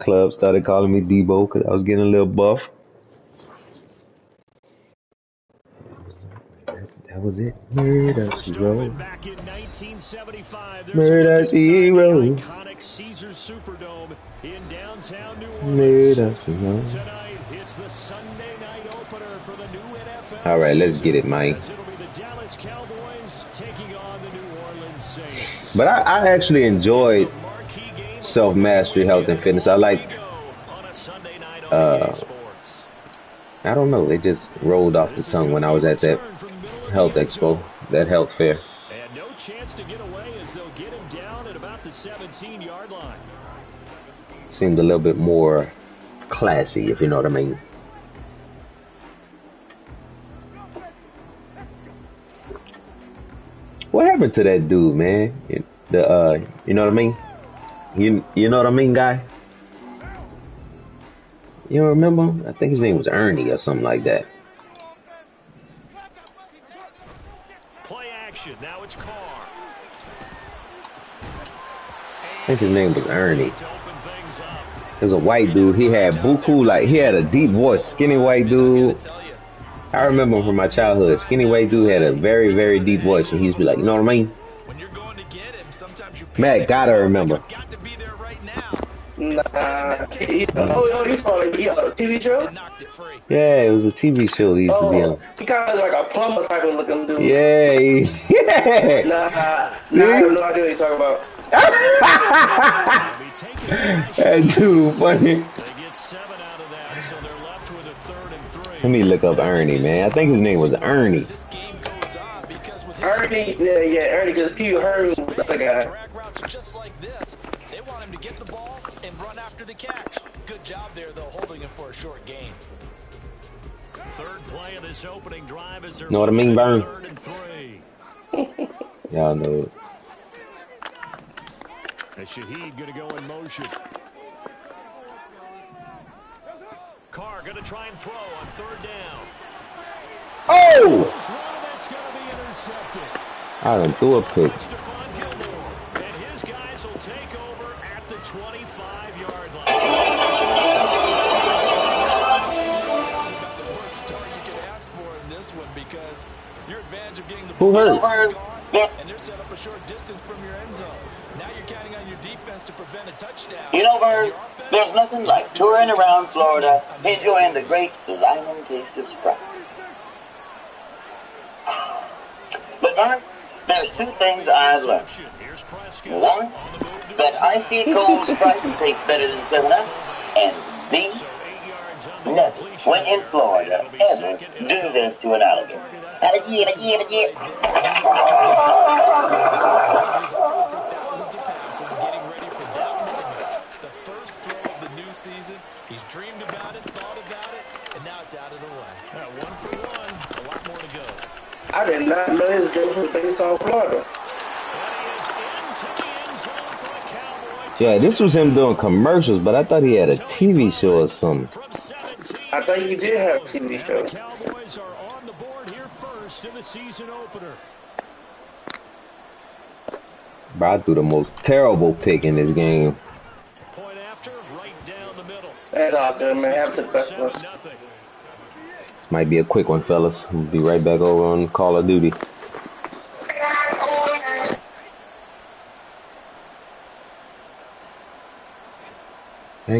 club started calling me Debo because I was getting a little buff. That was it. Murder, she wrote. Back in 1975, Murder, she wrote. iconic Caesars Superdome in downtown New Orleans. Murder, she wrote. Tonight, it's the Sunday night opener for the new NFL All right, let's get it, Mike. It'll be the Dallas Cowboys taking on the New Orleans Saints. But I actually enjoyed self-mastery, health, and fitness. I liked, I don't know, it just rolled off the tongue when I was at that health expo, that health fair. And no chance to get away as they'll get him down at about the 17-yard line. Seemed a little bit more classy, if you know what I mean. What happened to that dude, man? You know what I mean? You know what I mean, guy? You don't remember him? I think his name was Ernie or something like that. Play action. Now it's Carr. I think his name was Ernie. He was a white dude. He had buku, like he had a deep voice. Skinny white dude. I remember him from my childhood. Skinny white dude had a very, very deep voice, and he used to be like, you know what I mean? Matt gotta remember. Nah. You call it a TV show? Yeah, it was a TV show he used to be on. He kind of like a plumber type of looking dude. Yeah, yeah. Nah, I have no idea what you're talking about. That dude funny. They get 7 out of that, so they're left with a 3rd and 3. Let me look up Ernie, man. I think his name was Ernie. Ernie, yeah, Ernie, because Pee Wee was the other guy. Just like this. They want him to get the ball and run after the catch. Good job there, though, holding him for a short gain. 3rd play of this opening drive is their Know what I mean, Burn? 3rd and 3. Y'all know it. And Shaheed going to go in motion. Carr going to try and throw on 3rd down. Oh! That's going to be intercepted. I done threw a pick. And his guys will take over at the 25-yard line. The worst start you could ask for in this one because your advantage of getting the Who ball hurt? and they're set up a short distance from your end zone. Now you're counting on your defense to prevent a touchdown. You know, Vern, there's nothing like touring around Florida, enjoying the great lemon taste of Sprite. But, Vern, there's 2 things I've learned. One, that icy cold Sprite tastes better than 7-Up. And B, never, when in Florida, ever do this to an alligator. Alligator. Thousands of passes getting ready for that moment. The first throw of the new season. He's dreamed about it, thought about it, and now it's out of the way. 1 for 1. A lot more to go. I did not know his game was based on Florida. Yeah, this was him doing commercials, but I thought he had a TV show or something. I thought he did have a TV show. Cowboys are on the board here first in the season opener. Bro, I threw the most terrible pick in this game. Point after, right down the middle. That's all good, man. Have the best one. This might be a quick one, fellas. We'll be right back over on Call of Duty. The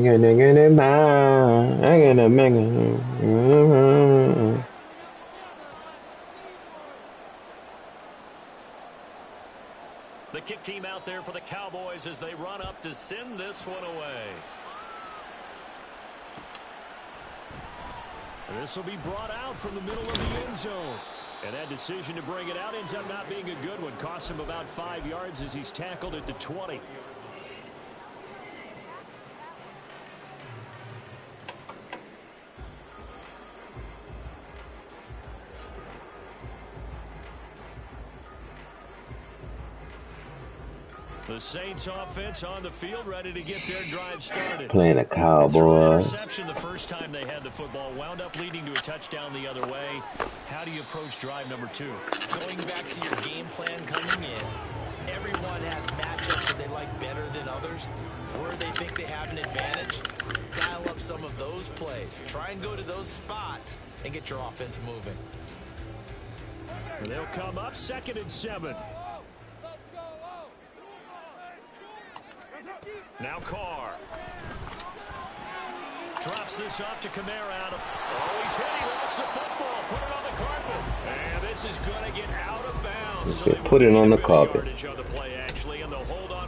kick team out there for the Cowboys as they run up to send this one away. And this will be brought out from the middle of the end zone. And that decision to bring it out ends up not being a good one. Costs him about 5 yards as he's tackled at the 20. The Saints offense on the field, ready to get their drive started. Playing a Cowboys. Interception the first time they had the football, wound up leading to a touchdown the other way. How do you approach drive number 2? Going back to your game plan coming in, everyone has matchups that they like better than others, where they think they have an advantage. those plays. Try and go to those spots and get your offense moving. And they'll come up 2nd and 7. Now Carr. Drops this off to Kamara. Oh, he's hit. He lost the football. Put it on the carpet. And this is going to get out of bounds. So put it on the carpet.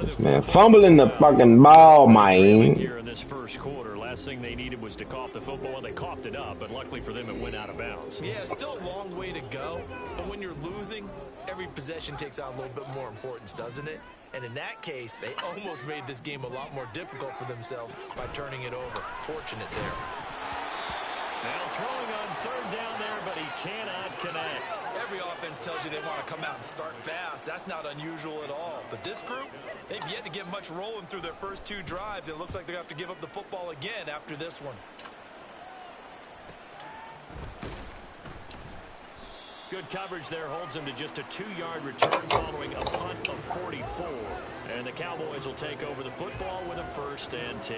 This man fumbling the fucking ball, man. Here in this first quarter, last thing they needed was to cough the football, and they coughed it up. But luckily for them, it went out of bounds. Yeah, still a long way to go. But when you're losing, every possession takes out a little bit more importance, doesn't it? And in that case, they almost made this game a lot more difficult for themselves by turning it over. Fortunate there. Now throwing on 3rd down there, but he cannot connect. Every offense tells you they want to come out and start fast. That's not unusual at all. But this group, they've yet to get much rolling through their first 2 drives. And it looks like they're going to have to give up the football again after this one. Good coverage there holds him to just a 2-yard return following a punt of 44. And the Cowboys will take over the football with a 1st and 10.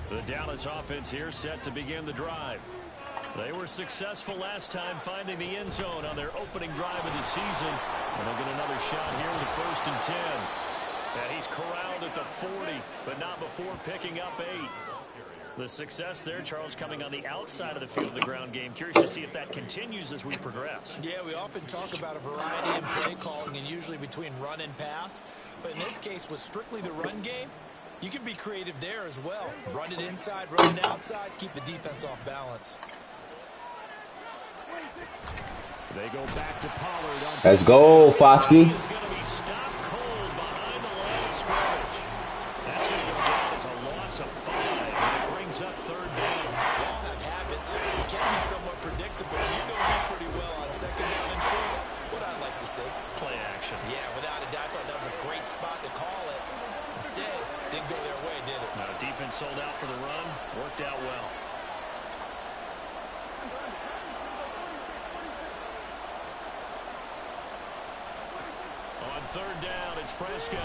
The Dallas offense here set to begin the drive. They were successful last time finding the end zone on their opening drive of the season. And they'll get another shot here with a 1st and 10. And he's corralled at the 40, but not before picking up 8. The success there, Charles, coming on the outside of the field of the ground game. Curious to see if that continues as we progress. Yeah, we often talk about a variety in play calling and usually between run and pass. But in this case, with strictly the run game, you can be creative there as well. Run it inside, run it outside, keep the defense off balance. They go back to Pollard on Let's go, Foskey. He's going to be stopped cold behind the line of scrimmage. That's going to go down as a loss of 5. And it brings up 3rd down. We all have habits. We can be somewhat predictable. You know me pretty well on 2nd down and short. What I like to say. Play action. Yeah, without a doubt, I thought that was a great spot to call it. Instead, didn't go their way, did it? Now, defense sold out for the run. Worked out well. On 3rd down, it's Prescott.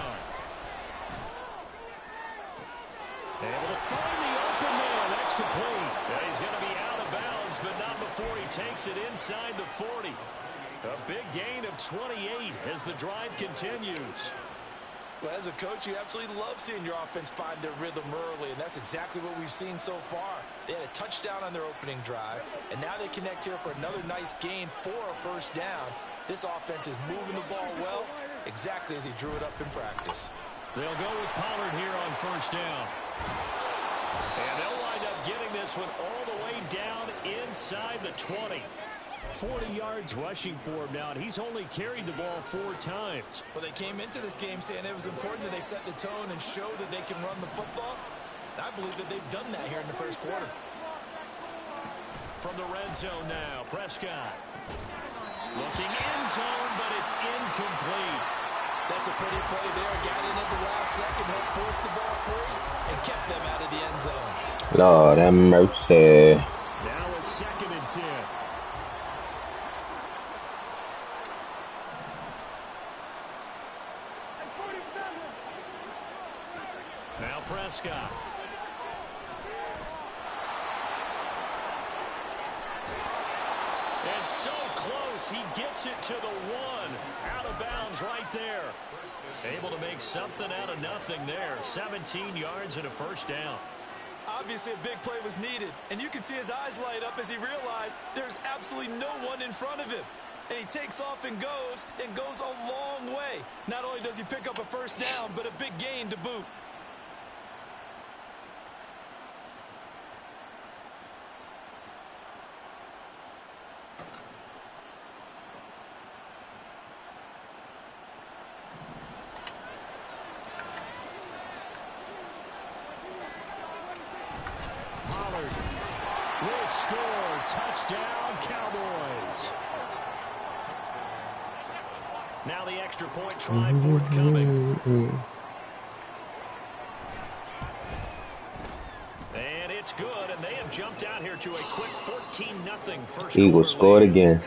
Able to find the open man. That's complete. Yeah, he's going to be out of bounds, but not before he takes it inside the 40. A big gain of 28 as the drive continues. Well, as a coach, you absolutely love seeing your offense find their rhythm early, and that's exactly what we've seen so far. They had a touchdown on their opening drive, and now they connect here for another nice gain for a 1st down. This offense is moving the ball well, exactly as he drew it up in practice. They'll go with Pollard here on 1st down. And they'll wind up getting this one all the way down inside the 20. 40 yards rushing for him now, and he's only carried the ball 4 times. Well, they came into this game saying it was important that they set the tone and show that they can run the football. I believe that they've done that here in the first quarter. From the red zone now, Prescott. Looking end zone, but it's incomplete. That's a pretty play there. Got in at the last second, helped force the ball free, and kept them out of the end zone. Lord have mercy. Now a 2nd and 10. Now Prescott. And so close, he gets it to the 1. Out of bounds right there. Able to make something out of nothing there. 17 yards and a 1st down. Obviously, a big play was needed, and you can see his eyes light up as he realized there's absolutely no one in front of him. And he takes off and goes a long way. Not only does he pick up a 1st down, but a big gain to boot. Will score. Touchdown, Cowboys. Now the extra point try forthcoming. And it's good, and they have jumped out here to a quick 14-0 first Eagles scored lead. again.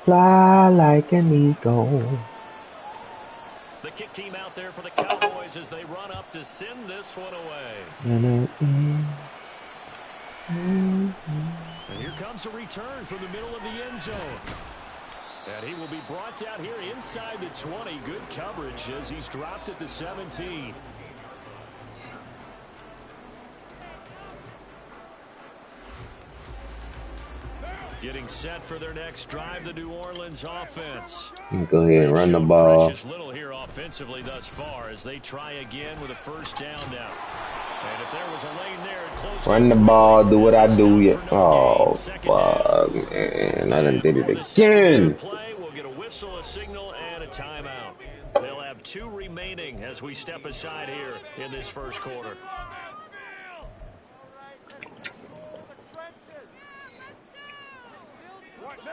Fly like an eagle. The kick team out there for the Cowboys as they run up to send this one away. And here comes a return from the middle of the end zone. And he will be brought down here inside the 20. Good coverage as he's dropped at the 17. Getting set for their next drive, the New Orleans offense. Go ahead and run the ball. Precious little here offensively thus far as they try again with a first down now. And if there was a lane there, it closed. Run the ball, do what I do. Yeah. Oh, fuck, man. I done did it again. We'll get a whistle, a signal, and a timeout. They'll have 2 remaining as we step aside here in this first quarter.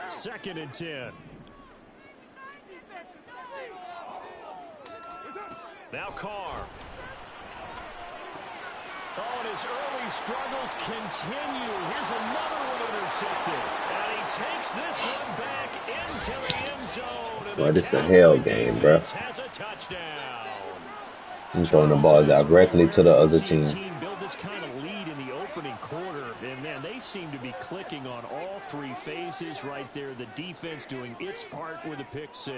Second and 10. Now Carr. Oh, and his early struggles continue. Here's another one intercepted. And he takes this one back into the end zone. Boy, this is a hell game, bro. Has a touchdown. I'm throwing the ball directly to the other team. Build this kind of lead in the opening quarter, and man, they seem to be clicking on all 3 phases right there. The defense doing its part with a pick 6.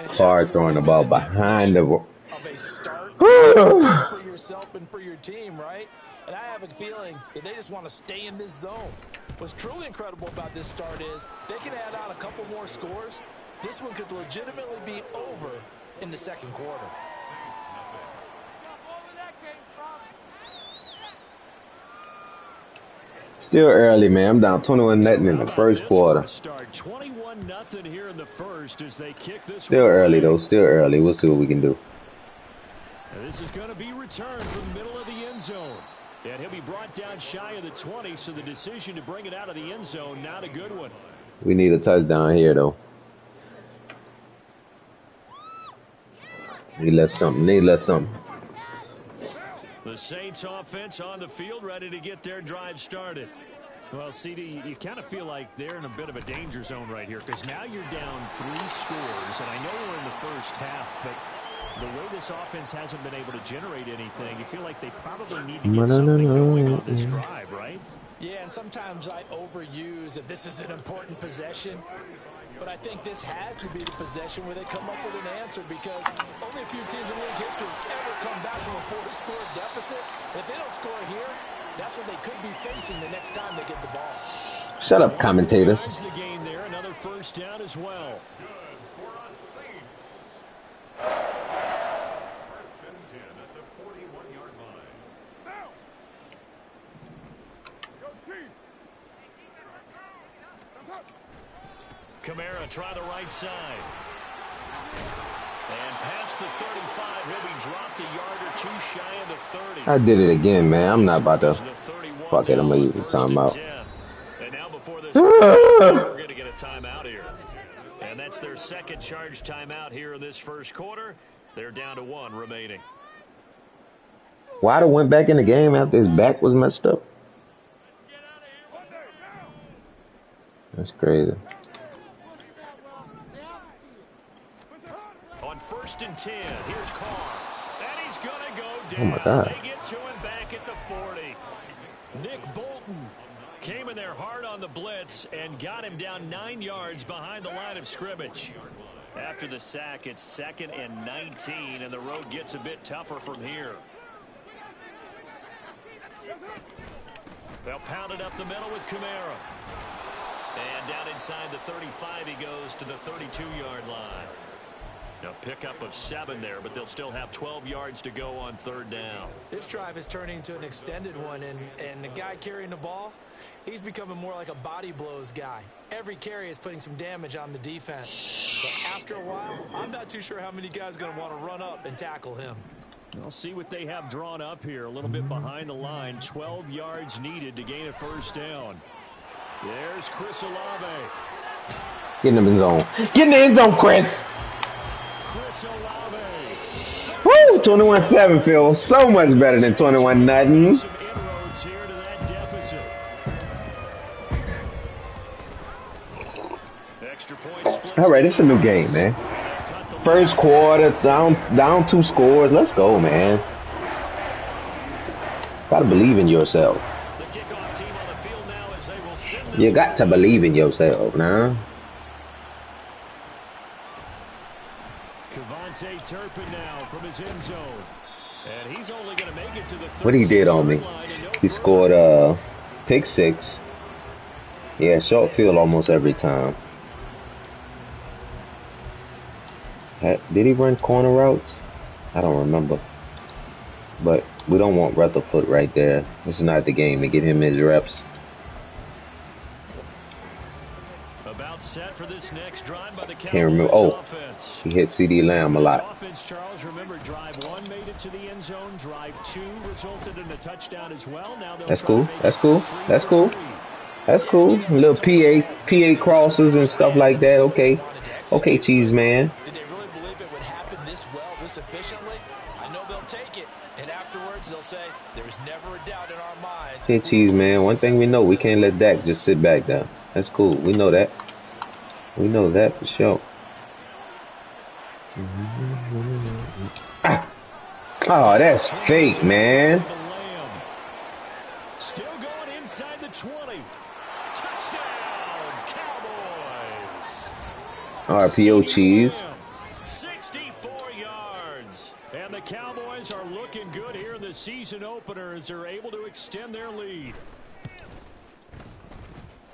Carr throwing the ball behind the. Of a start for yourself and for your team, right? And I have a feeling that they just want to stay in this zone. What's truly incredible about this start is they can add on a couple more scores. This one could legitimately be over in the second quarter. Still early, man. I'm down 21-0 in the first quarter. Start 21-0 here in the first as they kick this. Still early though. Still early. We'll see what we can do. This is going to be returned from the middle of the end zone. And he'll be brought down shy of the 20, so the decision to bring it out of the end zone, not a good one. We need a touchdown here, though. Need less something. The Saints offense on the field, ready to get their drive started. Well, CD, you kind of feel like they're in a bit of a danger zone right here because now you're down 3 scores, and I know we're in the first half, but the way this offense hasn't been able to generate anything, you feel like they probably need to get something going on this drive, right? Yeah, and sometimes I overuse that this is an important possession, but I think this has to be the possession where they come up with an answer because only a few teams in league history ever come back from a 4-score deficit. If they don't score here, that's what they could be facing the next time they get the ball. Shut up, commentators. The gain there, another first down as well. Kamara try the right side. And past the 35, he'll be dropped a yard or 2 shy of the 30. I did it again, man. I'm not about to. Fuck it, I'm going to use the timeout. And now before this, we're going to get a timeout here. And that's their second charge timeout here in this first quarter. They're down to 1 remaining. Waddle went back in the game after his back was messed up. That's crazy. On 1st and 10, here's Carr. And he's going to go down. Oh, my God. They get to him back at the 40. Nick Bolton came in there hard on the blitz and got him down 9 yards behind the line of scrimmage. After the sack, it's 2nd and 19, and the road gets a bit tougher from here. They'll pound it up the middle with Kamara. And down inside the 35, he goes to the 32-yard line. Now pickup of 7 there, but they'll still have 12 yards to go on 3rd down. This drive is turning into an extended one, and the guy carrying the ball, he's becoming more like a body blows guy. Every carry is putting some damage on the defense. So after a while, I'm not too sure how many guys are going to want to run up and tackle him. We'll see what they have drawn up here. A little bit behind the line. 12 yards needed to gain a 1st down. There's Chris Olave. Get in the end zone. Get in the end zone, Chris. Woo! 21-7 feels so much better than 21-0. All right, it's a new game, man. First quarter, down 2 scores. Let's go, man. Gotta believe in yourself. You got to believe in yourself, now. What he did on me? He scored pick 6. Yeah, short field almost every time. Did he run corner routes? I don't remember. But we don't want Rutherford right there. This is not the game to get him his reps. About set for this next drive by the Cowboys. Can't remember. Oh, he hit CD Lamb a lot. Offense, Charles, remember, drive 1 made it to the end zone. Drive 2 resulted in a touchdown as well. Now that's cool. That's cool. That's cool. That's cool. Little PA crosses and stuff like that. Okay. Okay, cheese man. Did they really believe it would happen this well, this efficiently? I know they'll take it, and afterwards they'll say there's never a doubt in our minds. Okay, cheese man. One thing we know, we can't let Dak just sit back there. That's cool. We know that. We know that for sure. Ah. Oh, that's fake, man. Still going inside the 20. Touchdown, Cowboys. RPO cheese. 64 yards. And the Cowboys are looking good here in the season opener as they're able to extend their lead.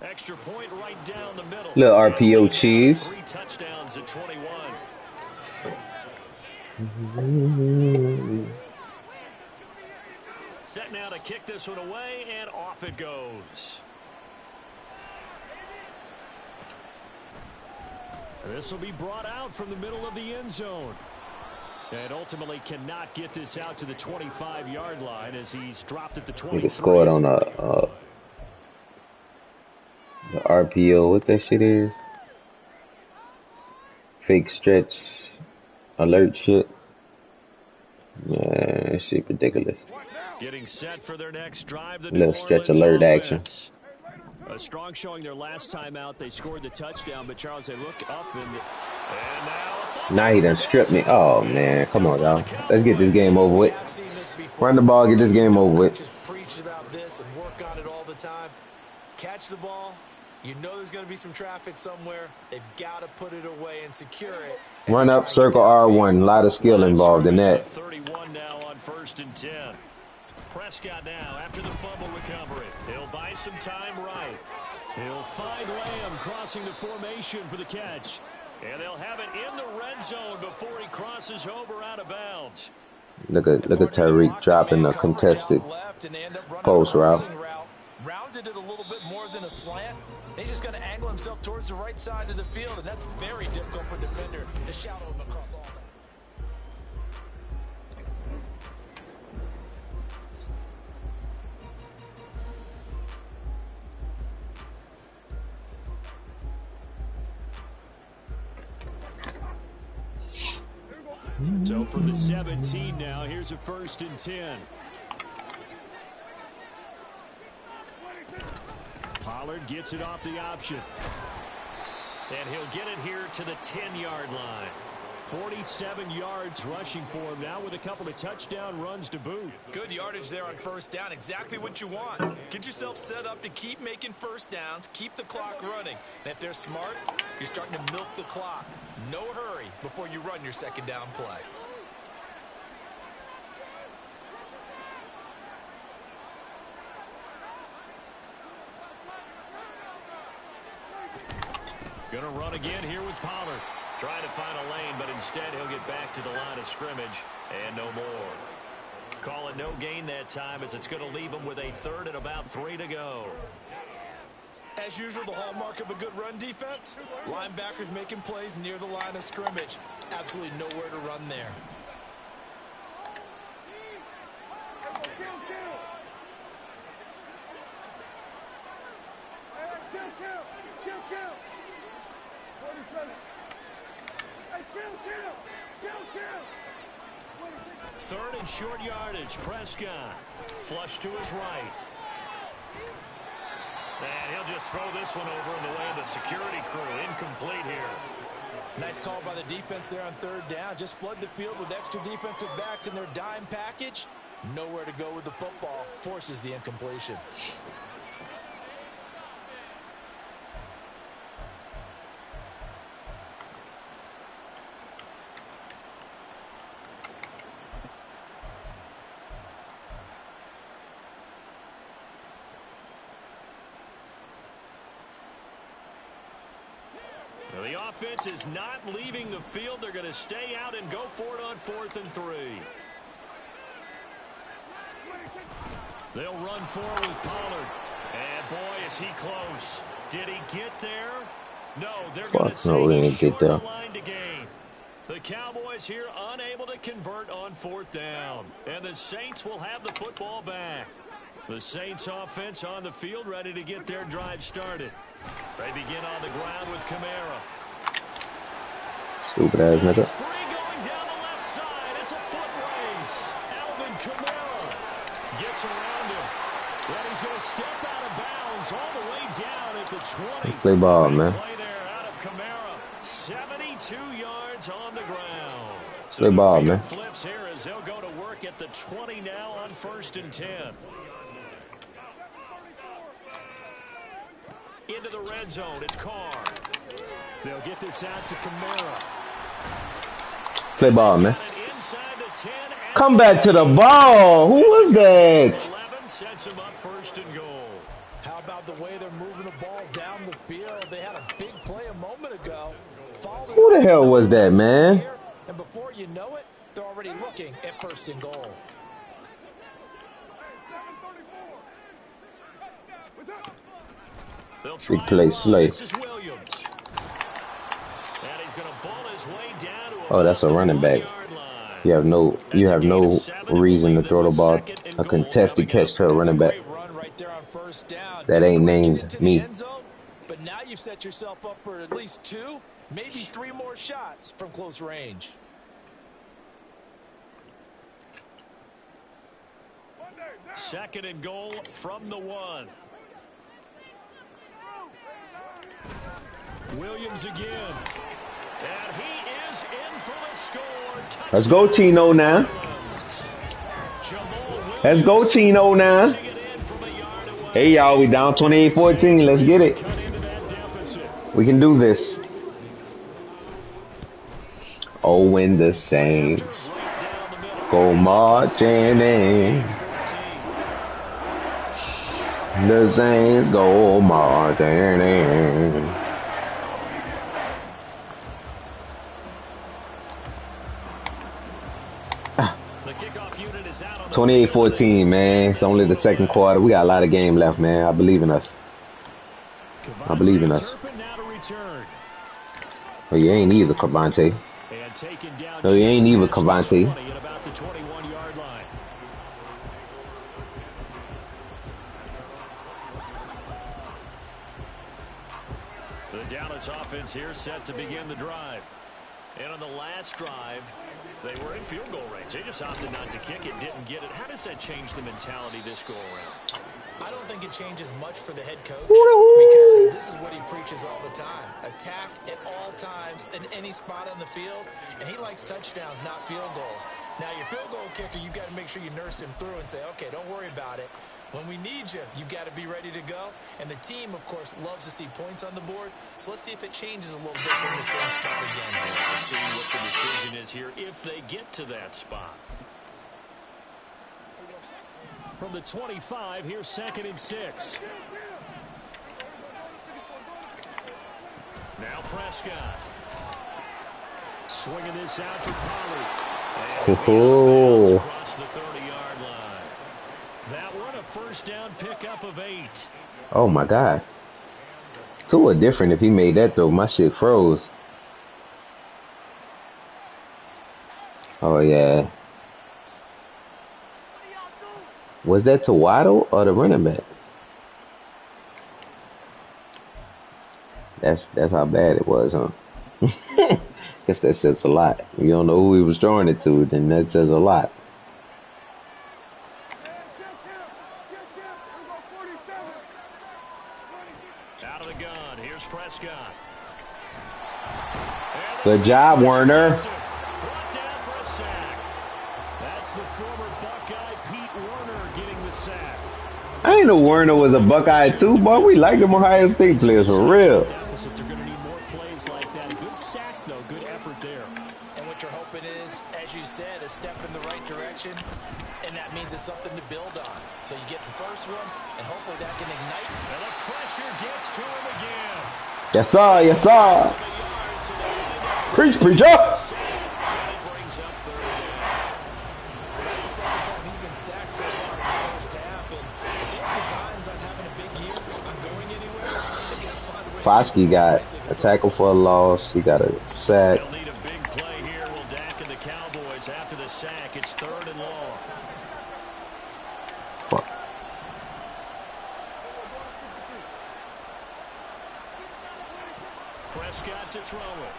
Extra point right down the middle. Little RPO cheese. 3 touchdowns at 21. Set now to kick this one away, and off it goes. This will be brought out from the middle of the end zone. And ultimately cannot get this out to the 25-yard line as he's dropped at the 20. He scored on the RPO. What that shit is? Fake stretch alert shit. Yeah, that shit ridiculous. Getting set for their next drive. The little stretch alert action. A strong showing their last time out. They scored the touchdown, but Charles, they look up and now he done stripped me. Oh man, come on, y'all. Let's get this game over with. Run the ball, get this game over with. Just preach about this and work on it all the time. Catch the ball. You know there's going to be some traffic somewhere. They've got to put it away and secure it. Run up, circle R1. A lot of skill involved in that. 31 now on 1st and 10. Prescott now after the fumble recovery. He'll buy some time right. He'll find Lamb crossing the formation for the catch. And they'll have it in the red zone before he crosses over out of bounds. Look at Tyreek dropping the contested post route. Rounded it a little bit more than a slant. He's just going to angle himself towards the right side of the field, and that's very difficult for a defender to shadow him across all that. So from the 17 now, here's a 1st and 10. Pollard gets it off the option. And he'll get it here to the 10-yard line. 47 yards rushing for him now with a couple of touchdown runs to boot. Good yardage there on 1st down. Exactly what you want. Get yourself set up to keep making 1st downs, keep the clock running. And if they're smart, you're starting to milk the clock. No hurry before you run your 2nd down play. Gonna run again here with Pollard. Trying to find a lane, but instead he'll get back to the line of scrimmage and no more. Call it no gain that time as it's going to leave him with a 3rd and about 3 to go. As usual, the hallmark of a good run defense, linebackers making plays near the line of scrimmage. Absolutely nowhere to run there. Third and short yardage. Prescott. Flush to his right. And he'll just throw this one over in the way of the security crew. Incomplete here. Nice call by the defense there on third down. Just flood the field with extra defensive backs in their dime package. Nowhere to go with the football. Forces the incompletion. The offense is not leaving the field. They're going to stay out and go for it on 4th and 3. They'll run forward with Pollard. And boy, is he close. Did he get there? No, they're going to say he's short the line to gain. The Cowboys here unable to convert on 4th down. And the Saints will have the football back. The Saints offense on the field ready to get their drive started. They begin on the ground with Kamara. Stupid ass nigga. He's free going down the left side. It's a foot race. Alvin Kamara gets around him. Then he's going to step out of bounds all the way down at the 20. Play ball, man. Play there out of Kamara. 72 yards on the ground. So play ball, man. Flips here as they'll go to work at the 20 now on 1st and 10. Into the red zone. It's Carr. They'll get this out to Kamara. Play ball, man. Come back to the ball. Who was that? 11 sets him up 1st and goal. How about the way they're moving the ball down the field? They had a big play a moment ago. Who the hell was that, man? And before you know it, they're already looking at 1st and goal. Big play, Slay. Oh, that's a running back. You have no reason to throw the ball a contested catch to a running back. That ain't named me. But now you've set yourself up for at least 2, maybe 3 more shots from close range. Second and goal from the 1. Williams again. And he is in for the score. Let's go, Chino, now. Let's go, Chino, now. Hey, y'all, we down 28-14. Let's get it. We can do this. Oh, when the Saints go marching in. The Saints go marching in. 28-14, man. It's only the second quarter. We got a lot of game left, man. I believe in us. I believe in us. Oh, you ain't either, Cavante. No, you ain't either, Cavante. The Dallas offense here set to begin the drive. And on the last drive, they were in field goal range. They just opted not to kick it, didn't get it. How does that change the mentality this go around? I don't think it changes much for the head coach because this is what he preaches all the time. Attack at all times in any spot on the field, and he likes touchdowns, not field goals. Now, your field goal kicker, you've got to make sure you nurse him through and say, okay, don't worry about it. When we need you, you've got to be ready to go. And the team, of course, loves to see points on the board. So let's see if it changes a little bit from the same spot again. We'll see what the decision is here if they get to that spot. From the 25, here's 2nd and 6. Now Prescott. Swinging this out for Pollard. Across the 30-yard line. That one a first down pickup of 8. Oh, my God. Tua different if he made that, though. My shit froze. Oh, yeah. Was that to Waddle or the running back? That's how bad it was, huh? Guess that says a lot. If you don't know who he was throwing it to, then that says a lot. Out of the gun, here's Prescott. Good job, Werner. Brought down for a sack. That's the former Buckeye Pete Werner getting the sack. I ain't know Werner was a Buckeye too, boy. We like them Ohio State players for real. Deficits are going to need more plays like that. A good sack, though. Good effort there. And what you're hoping is, as you said, a step in the right direction, and that means it's something to build on. So you get the first one, and hopefully that can ignite. And the pressure gets to him again. Yes, sir. Yes, sir. Preach, preacher. That's the second time he's been sacked so far in the first half, and if they have designs on having a big year, on going anywhere, they've got to find a way. Foskey got a tackle for a loss. He got a sack. They'll need a big play here. Will Dak and the Cowboys after the sack. It's 3rd and long. Fuck. Prescott to throw it.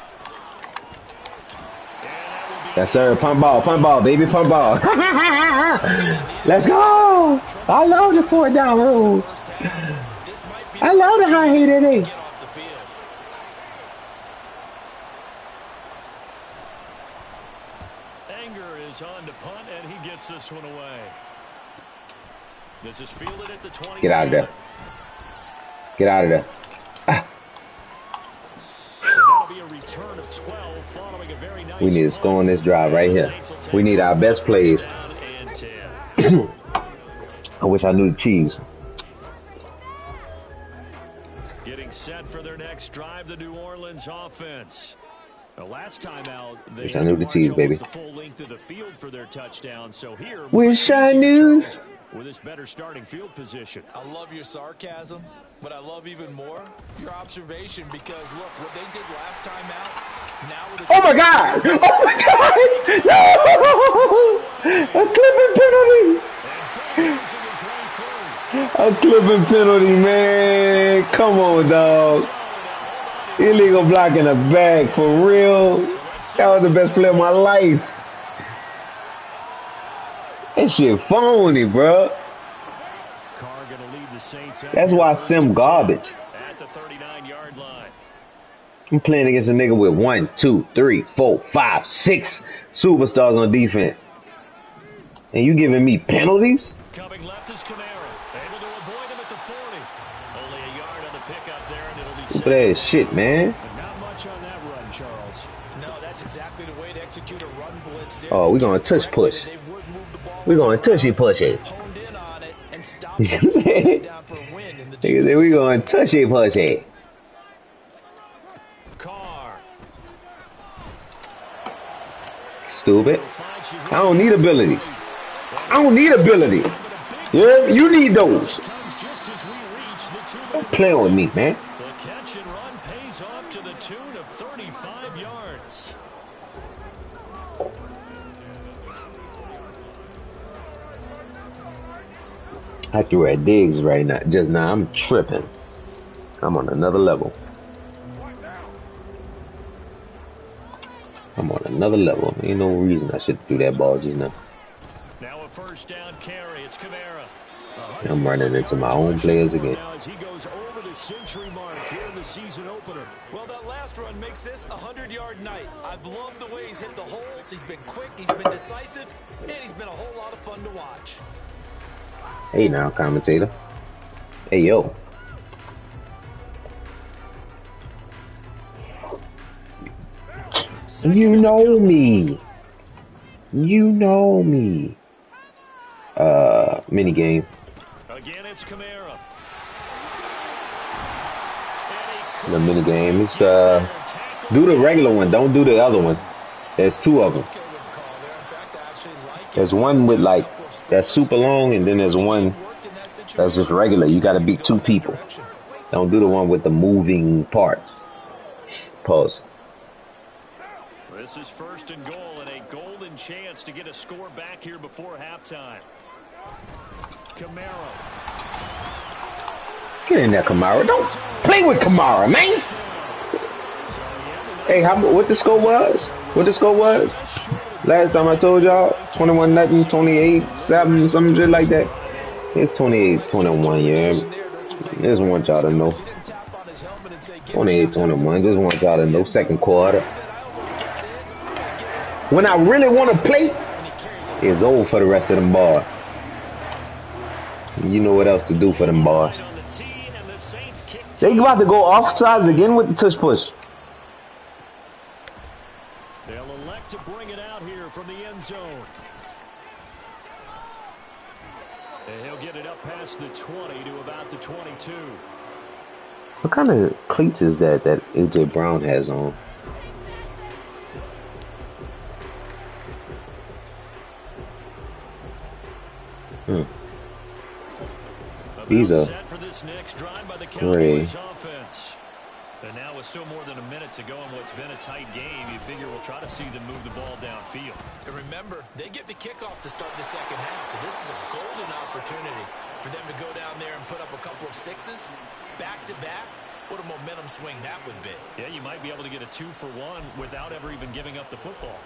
Yes, sir. Punt ball, baby, punt ball. Let's go. I love the 4th down rules. I love the high heat in it. Anger is on to punt, and he gets this one away. This is fielded at the 20. Get out of there. Get out of there. Ah. That'll be a return of 12 following a very nice. We need to score on this drive right here. We need our best plays. I wish I knew the cheese. Getting set for their next drive, the New Orleans offense. The last time out, they wish I knew the cheese, baby. the full length of the field for their touchdown. So here, wish I knew. With this better starting field position. I love your sarcasm, but I love even more your observation because, look, what they did last time out, now with oh, my God. Oh, my God. No. A clipping penalty. A clipping penalty, man. Come on, dog. Illegal block in the back, for real. That was the best play of my life. That shit phony, bro. That's why Sim garbage. At the 39-yard line. I'm playing against a nigga with 1, 2, 3, 4, 5, 6 superstars on defense. And you giving me penalties? Coming left is Camara. Able to avoid him at the 40. Only a yard on the pickup there, and it'll be stupid ass shit, man. Not much on that run, Charles. No, that's exactly the way to execute a run blitz there. Oh, we're going to touch push. We're going to touchy push it. Honed in on it and stopped it down for a win in the Nigga say we going to touchy push it. Carr. Stupid. I don't need abilities. I don't need abilities. Yeah, you need those. Don't play with me, man. The catch and run pays off to the tune of 35 yards. I threw at Diggs right now. Just now, I'm tripping. I'm on another level. I'm on another level. Ain't no reason I should do that ball just now. Now a first down carry. It's Camara. I'm running into my own players again. As he goes over the century mark here in the season opener. Well, that last run makes this a 100-yard night. I've loved the way he's hit the holes. He's been quick. He's been decisive. And he's been a whole lot of fun to watch. Hey now, commentator. Hey, yo. You know me. You know me. Mini game. Again, it's Camara. The mini game. It's do the regular one. Don't do the other one. There's 2 of them. There's one with like that's super long, and then there's one that's just regular. You got to beat 2 people. Don't do the one with the moving parts. Pause. This is 1st and goal, and a golden chance to get a score back here before halftime. Camara. Get in there, Kamara. Don't play with Kamara, man. Hey, what the score was? What the score was? Last time I told y'all, 21-0, 28-7, some shit like that. It's 28-21, yeah. Just want y'all to know. 28-21. Just want y'all to know. Second quarter. When I really want to play, it's over for the rest of them boys. You know what else to do for them boys. They about to go offsides again with the tush push. They'll elect to bring it out here from the end zone. And he'll get it up past the 20 to about the 22. What kind of cleats is that A.J. Brown has on? These are set for this next drive by the gray. Cowboys offense. And now with still more than a minute to go in what's been a tight game, you figure we'll try to see them move the ball downfield. And remember, they get the kickoff to start the second half, so this is a golden opportunity for them to go down there and put up a couple of sixes back-to-back. What a momentum swing that would be. Yeah, you might be able to get a 2-for-1 without ever even giving up the football.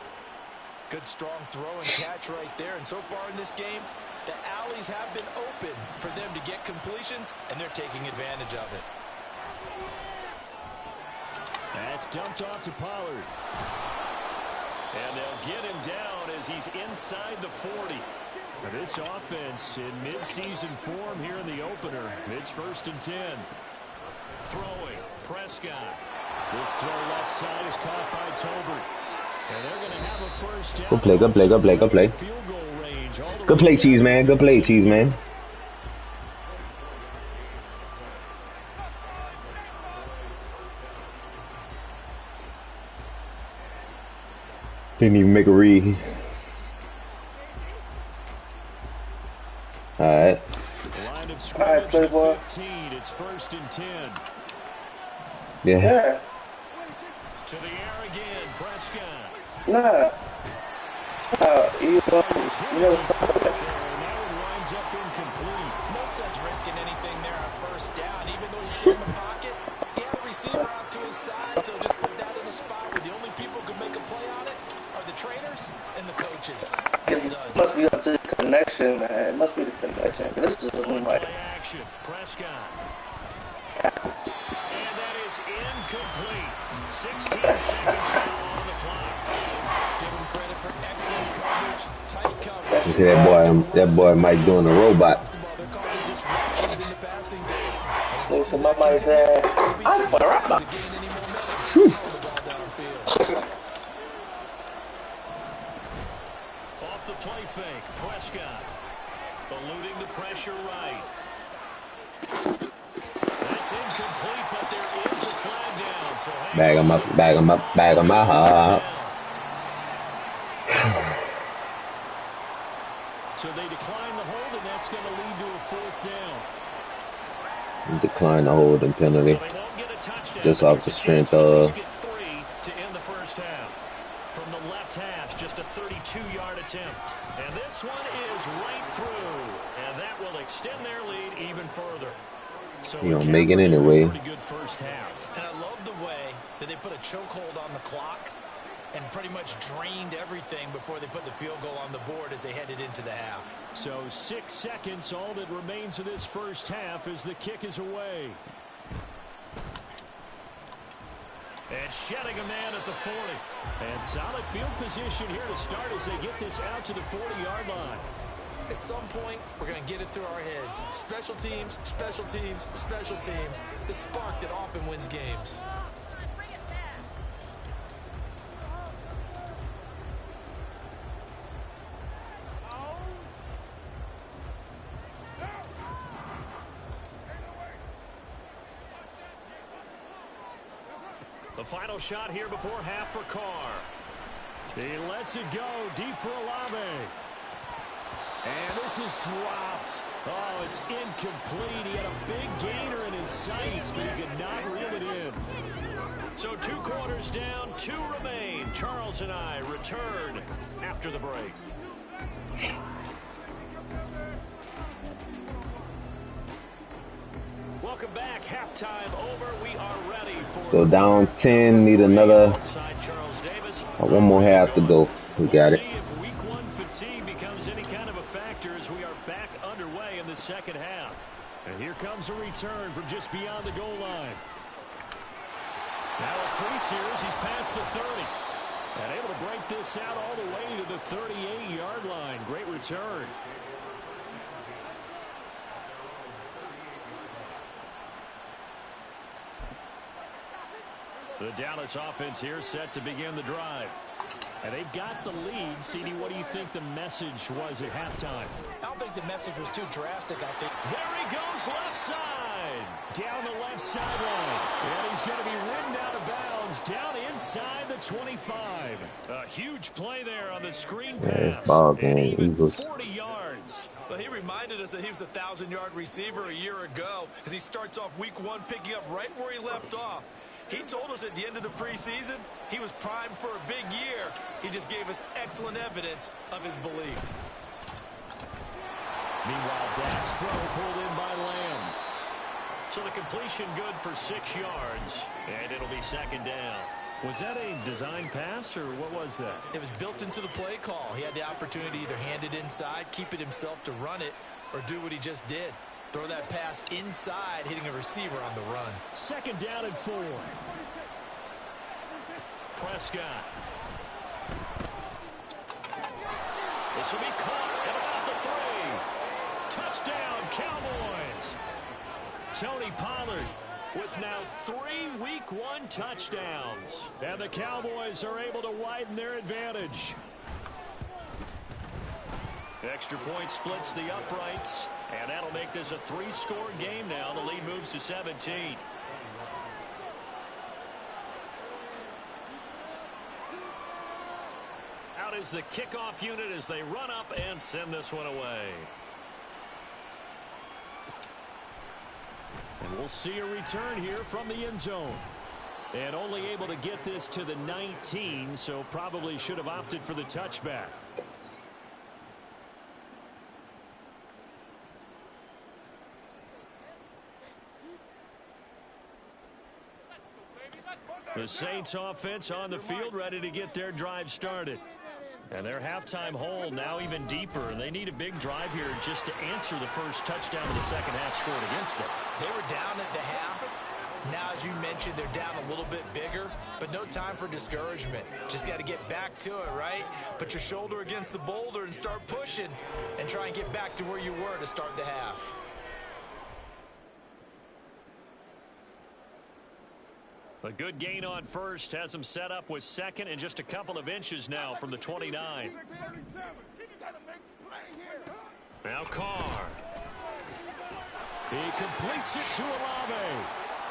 Good strong throw and catch right there. And so far in this game, the alleys have been open for them to get completions, and they're taking advantage of it. That's dumped off to Pollard. And they'll get him down as he's inside the 40. Now this offense in midseason form here in the opener. It's 1st and 10. Throwing, Prescott. This throw left side is caught by Tolbert. And they're going to have a first down. Good play, good play, good play, good play. Field goal range. Good play, Cheese Man. Good play, Cheese Man. Didn't even make a read. All right. Line of scrimmage play ball. 15. It's 1st and 10. Yeah. To the air again, Prescott. Nah. You know, That one winds up incomplete. No sense risking anything there on first down. Even though he's still in the pocket, he had a receiver out to his side, so just put that in a spot where the only people who can make a play on it are the trainers and the coaches. it must be up to the connection, man. It must be the connection. This is like Action, Prescott. And that is incomplete. 16 seconds on the clock. Give him credit for excellent coverage, tight coverage. You see that boy Mike doing a robot. They're causing disruptions in the passing game. listen, my mic there. I'm for To gain any momentum, throw the ball downfield. Off the play fake, Prescott. Eluding the pressure right. That's incomplete, but there is a flag down. So Bag him up, bag him up, bag him up. So they decline the hold, and that's going to lead to a 4th down. Decline the holding penalty. So they won't get a touchdown. Just off the strength of. Get 3 to end the first half. From the left hash, just a 32-yard attempt. And this one is right through. And that will extend their lead even further. So You don't make it anyway. pretty good first half. And I love the way that they put a chokehold on the clock and pretty much drained everything before they put the field goal on the board as they headed into the half. So 6 seconds, all that remains of this first half as the kick is away. And shedding a man at the 40. And solid field position here to start as they get this out to the 40-yard line. At some point, we're going to get it through our heads. Special teams, special teams, special teams. The spark that often wins games. The final shot here before half for Carr. He lets it go deep for Olave. And this is dropped. Oh, it's incomplete. He had a big gainer in his sights, but he could not reel it in. So 2 quarters down, 2 remain. Charles and I return after the break. Welcome back. Halftime over. We are ready for So down 10, need another. One more half to go. We got it. See if week one fatigue becomes any kind of a factor as we are back underway in the second half. And here comes a return from just beyond the goal line. Now a crease here as he's past the 30. And able to break this out all the way to the 38-yard line. Great return. The Dallas offense here set to begin the drive. And they've got the lead. CD, what do you think the message was at halftime? I don't think the message was too drastic, I think. There he goes, left side. Down the left sideline. And he's going to be ridden out of bounds down inside the 25. A huge play there on the screen pass. Ball game, Eagles. 40 yards. Well, he reminded us that he was a 1,000-yard receiver a year ago as he starts off week one picking up right where he left off. He told us at the end of the preseason he was primed for a big year. He just gave us excellent evidence of his belief. Meanwhile, Dak's throw pulled in by Lamb. So the completion good for 6 yards, and it'll be second down. Was that a design pass, or what was that? It was built into the play call. He had the opportunity to either hand it inside, keep it himself to run it, or do what he just did. Throw that pass inside, hitting a receiver on the run. Second down and 4. Prescott. This will be caught at about the 3. Touchdown, Cowboys. Tony Pollard with now 3 week one touchdowns. And the Cowboys are able to widen their advantage. Extra point splits the uprights. And that'll make this a 3-score game now. The lead moves to 17. Out is the kickoff unit as they run up and send this one away. And we'll see a return here from the end zone. And only able to get this to the 19, so probably should have opted for the touchback. The Saints offense on the field ready to get their drive started. And their halftime hole now even deeper. And they need a big drive here just to answer the first touchdown of the second half scored against them. They were down at the half. Now, as you mentioned, they're down a little bit bigger, but no time for discouragement. Just got to get back to it, right? Put your shoulder against the boulder and start pushing and try and get back to where you were to start the half. A good gain on first has them set up with second and just a couple of inches now from the 29. Now Carr. He completes it to Olave.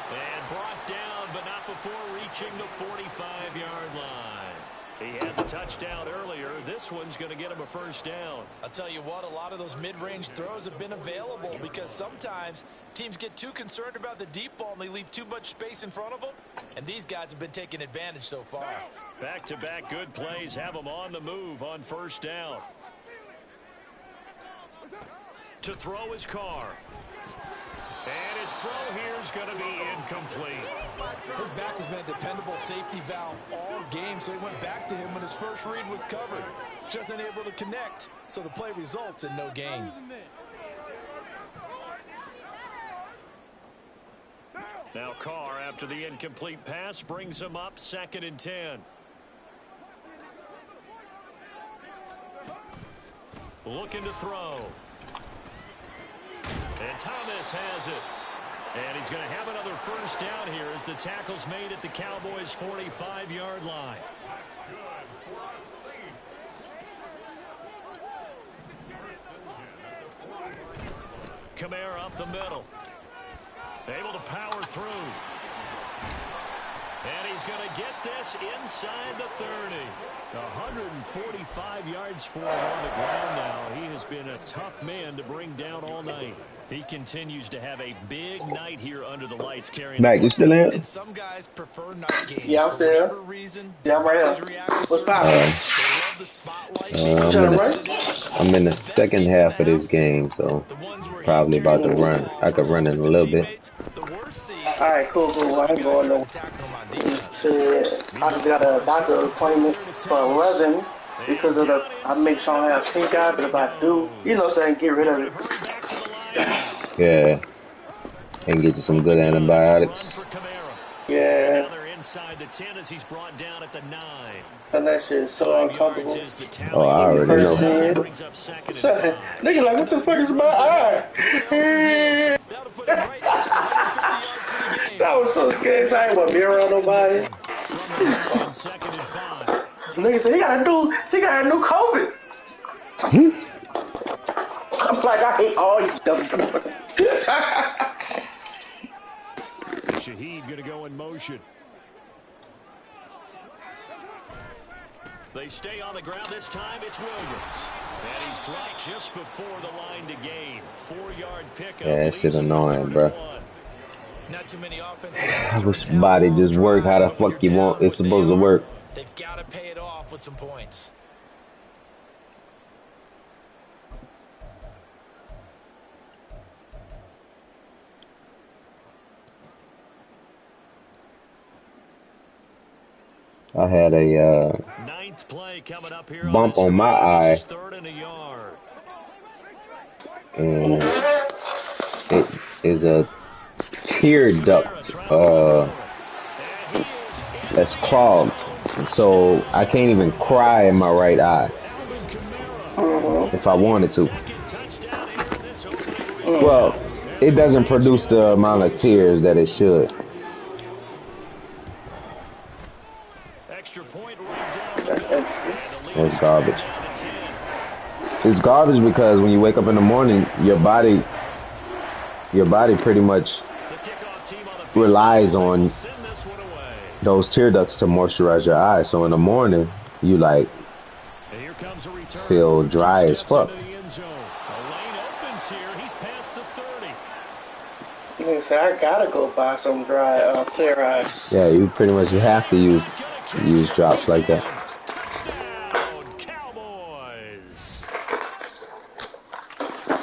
And brought down, but not before reaching the 45-yard line. He had the touchdown earlier. This one's going to get him a first down. I'll tell you what, a lot of those mid-range throws have been available because sometimes teams get too concerned about the deep ball and they leave too much space in front of them. And these guys have been taking advantage so far. Back-to-back good plays have them on the move on first down. To throw his Carr. And his throw here is going to be incomplete. His back has been a dependable safety valve all game, so he went back to him when his first read was covered. Just unable to connect, so the play results in no gain. Now Carr, after the incomplete pass, brings him up 2nd and 10. Looking to throw. And Thomas has it. And he's going to have another first down here as the tackle's made at the Cowboys' 45-yard line. Kamara up the middle. Able to power through. And he's going to get this inside the 30. 145 yards for him on the ground now. He has been a tough man to bring down all night. He continues to have a big night here under the lights carrying. Mac, you still in? And some guys prefer night games. Yeah, I'm still. Reason, yeah, I'm right here. What's poppin'? I'm in the second half of this game, so probably about to run. I could run in a little bit. Alright, cool. I ain't going no. Shit, I just got a doctor appointment for 11 because of the. I make sure I don't have pink eye, but if I do, you know what I'm saying, get rid of it. Yeah. And get you some good antibiotics. Yeah. Now they're inside the 10 as he's brought down at the 9. And that shit is so uncomfortable. Oh, I When you already first know. see it, nigga like, what the fuck is my eye? That was so scary. I ain't want to be around nobody. Nigga said he got a new COVID. I'm like, I hate all you dumb motherfuckers. Shaheed gonna go in motion. They stay on the ground this time. It's Williams. And he's dropped just before the line to gain. 4-yard pickup. Yeah, that shit annoying, bro. Not too many offenses. I wish body just work how the fuck you want. It's supposed to work. They've got to pay it off with some points. I had a Ninth play coming up here bump on my eye, and it is a tear duct that's clogged, so I can't even cry in my right eye if I wanted to. Well, it doesn't produce the amount of tears that it should. That's garbage. It's garbage because when you wake up in the morning, your body pretty much relies on those tear ducts to moisturize your eyes. So in the morning, you like feel dry as fuck. Nigga said, I gotta go buy some dry clear eyes. Yeah, you pretty much have to use drops like that. Cowboys.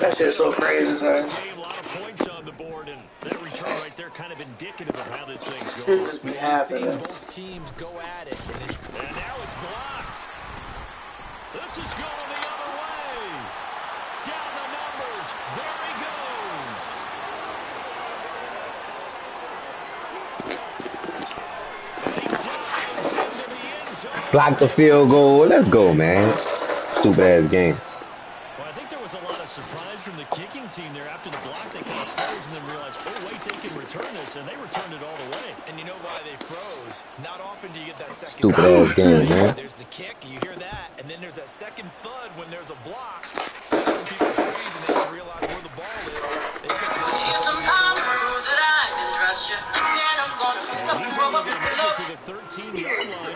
That shit's so crazy, son. A lot of points on the board, and that return right there kind of indicative of how this thing's going. Just be happening. Both teams go at it. And now it's blocked. This is going the other way. Down the numbers. There he goes. And he dives into the end zone. Block the field goal. Let's go, man. Stupid ass game. Well, I think there was a lot of surprise from the kicking team there after the block. They kind of froze and then realized, oh, wait, they can return this. And they returned it all the way. And you know why they froze? Not often do you get that second. Stupid ass game, man. There's the kick, you hear that, and then there's that second thud when there's a block. That's when people freeze and they have to realize where the ball is. They pick it up.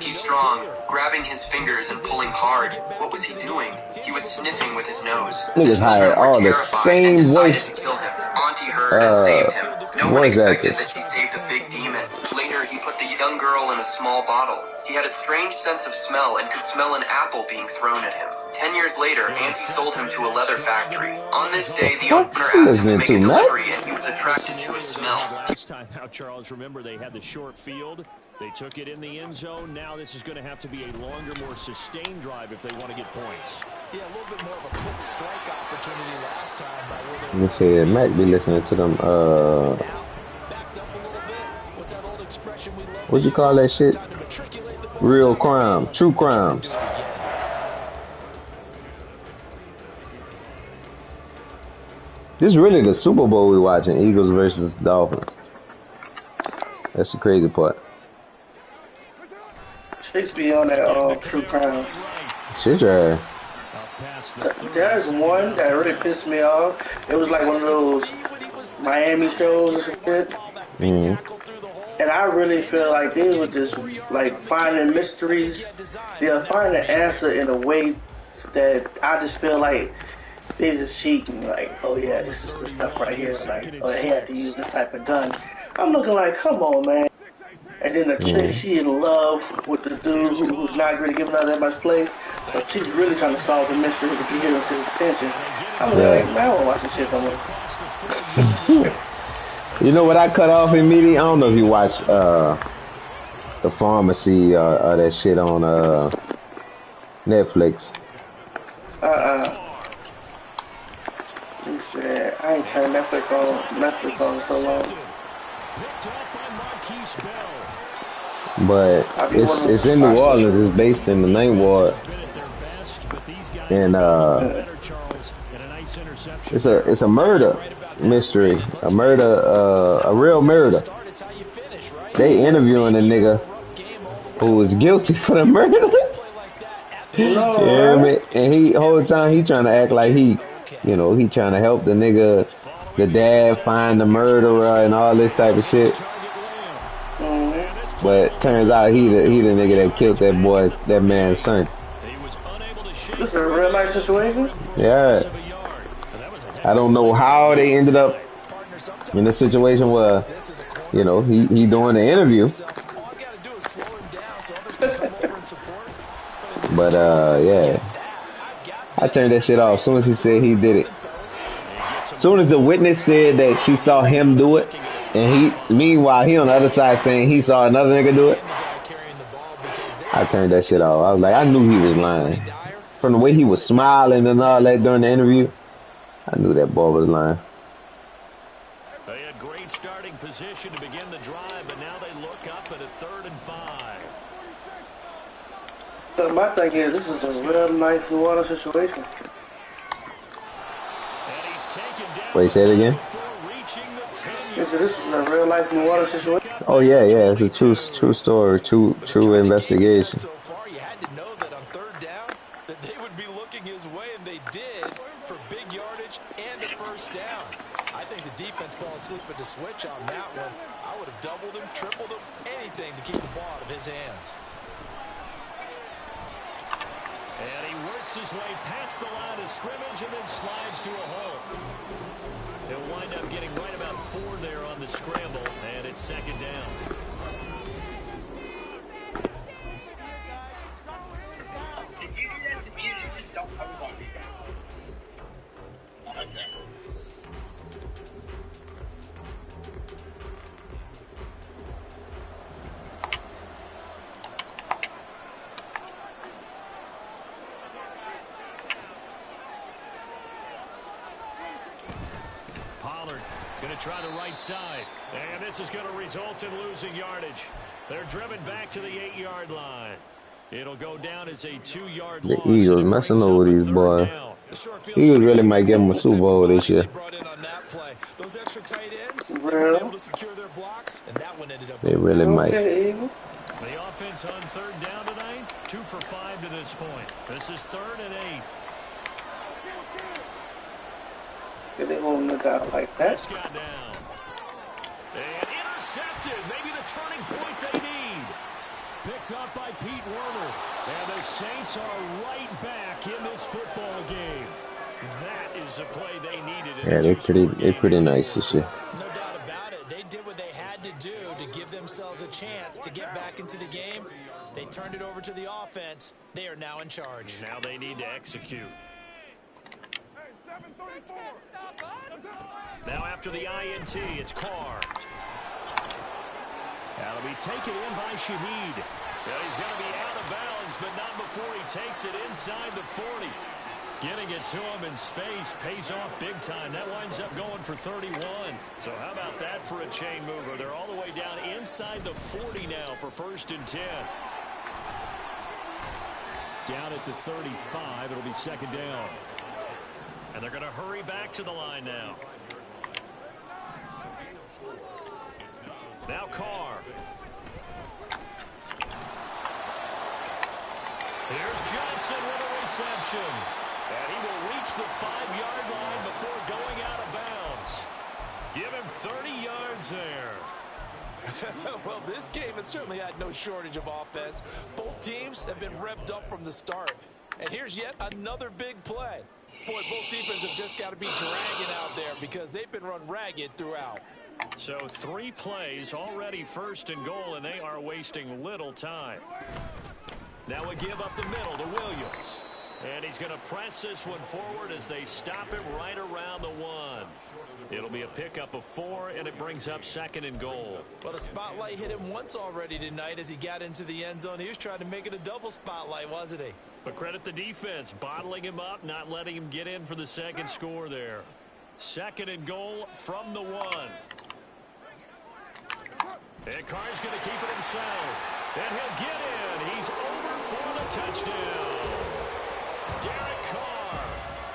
He's strong, grabbing his fingers and pulling hard. What was he doing? He was sniffing with his nose. Niggas hired all the same voice. Auntie heard and saved him. No one voice expected actors. that she saved a big demon. Later, he put the young girl in a small bottle. He had a strange sense of smell and could smell an apple being thrown at him. 10 years later, Auntie sold him to a leather factory. On this day, the owner asked him to make a delivery, and he was attracted to his smell. Last time out, Charles, remember they had the short field. They took it in the end zone. Now this is going to have to be a longer, more sustained drive if they want to get points. Yeah, a little bit more of a quick strike opportunity last time. By where Let me see. It might be listening to them. backed up a little bit. What's that old expression we love? What you call that shit? Time to matriculate the Real crime, true crimes. This is really the Super Bowl we watching. Eagles versus Dolphins. That's the crazy part. Chicks be on that true crime. Shit, yeah. There's one that really pissed me off. It was like one of those Miami shows and shit. Mm-hmm. And I really feel like they were just like finding mysteries. They'll find the answer in a way that I just feel like they just cheating. Like, oh yeah, this is the stuff right here. Like, oh, they had to use this type of gun. I'm looking like, come on, man. And then the chick, she in love with the dude who's not really giving her that much play. But she's really trying to solve the mystery to get his attention. I'm like, man, I don't watch this shit no more. You know what I cut off immediately? I don't know if you watch the pharmacy or that shit on Netflix. You said I ain't turned Netflix on so long. But it's in New Orleans. It's based in the Ninth Ward, and it's a murder mystery, a real murder. They interviewing a nigga who was guilty for the murder. Yeah, man. And he whole time he trying to act like he trying to help the nigga, the dad find the murderer and all this type of shit. But turns out he the nigga that killed that man's son. This is a real life situation? Yeah. I don't know how they ended up in a situation where, he doing the interview. But yeah. I turned that shit off as soon as he said he did it. As soon as the witness said that she saw him do it, and meanwhile he on the other side saying he saw another nigga do it, I turned that shit off. I was like, I knew he was lying. From the way he was smiling and all that during the interview, I knew that boy was lying. They had great starting position to begin the drive, but now they look up at a 3rd and 5. But my thing is, this is a real nice New Orleans situation. Wait, say it again? This is a real life New Orleans situation. Oh yeah, it's a true story, true investigation. So far, you had to know that on 3rd down that they would be looking his way, and they did for big yardage and a 1st down. I think the defense fell asleep at the switch on that one. I would have doubled him, tripled him, anything to keep the ball out of his hands. And he works his way past the line of scrimmage and then slides to a hole. He'll wind up getting right about 4 there on the scramble, and it's 2nd down. Did you do that to me, or you just don't ever want to do that? I like that. Going to try the right side. And this is going to result in losing yardage. They're driven back to the 8-yard line. It'll go down as a 2-yard loss. The Eagles messing over these boys. Eagles really might give them a Super Bowl this year. Those extra tight ends Really? able to secure their blocks, and that one ended up. They really might. Okay. The offense on 3rd down tonight, 2 for 5 to this point. This is 3rd and 8. If they holding it down like that. Got down. And intercepted. Maybe the turning point they need. Picked up by Pete Werner. And the Saints are right back in this football game. That is the play they needed. Yeah, they're pretty nice this year. No doubt about it. They did what they had to do to give themselves a chance to get back into the game. They turned it over to the offense. They are now in charge. Now they need to execute. Now after the INT, it's Carr. That'll be taken in by Shaheed. Well, he's going to be out of bounds, but not before he takes it inside the 40. Getting it to him in space pays off big time. That winds up going for 31. So how about that for a chain mover? They're all the way down inside the 40 now for 1st and 10. Down at the 35, it'll be 2nd down. And they're going to hurry back to the line now. Now Carr. Here's Johnson with a reception. And he will reach the 5-yard line before going out of bounds. Give him 30 yards there. Well, this game has certainly had no shortage of offense. Both teams have been revved up from the start. And here's yet another big play. Boy, both defenses have just got to be dragging out there because they've been run ragged throughout. So 3 plays already 1st and goal, and they are wasting little time. Now we give up the middle to Williams. And he's going to press this one forward as they stop him right around the 1. It'll be a pickup of 4, and it brings up 2nd and goal. Well, the spotlight hit him once already tonight as he got into the end zone. He was trying to make it a double spotlight, wasn't he? But credit the defense, bottling him up, not letting him get in for the 2nd score there. 2nd and goal from the 1. And Carr's going to keep it himself. And he'll get in. He's over for the touchdown. Derek Carr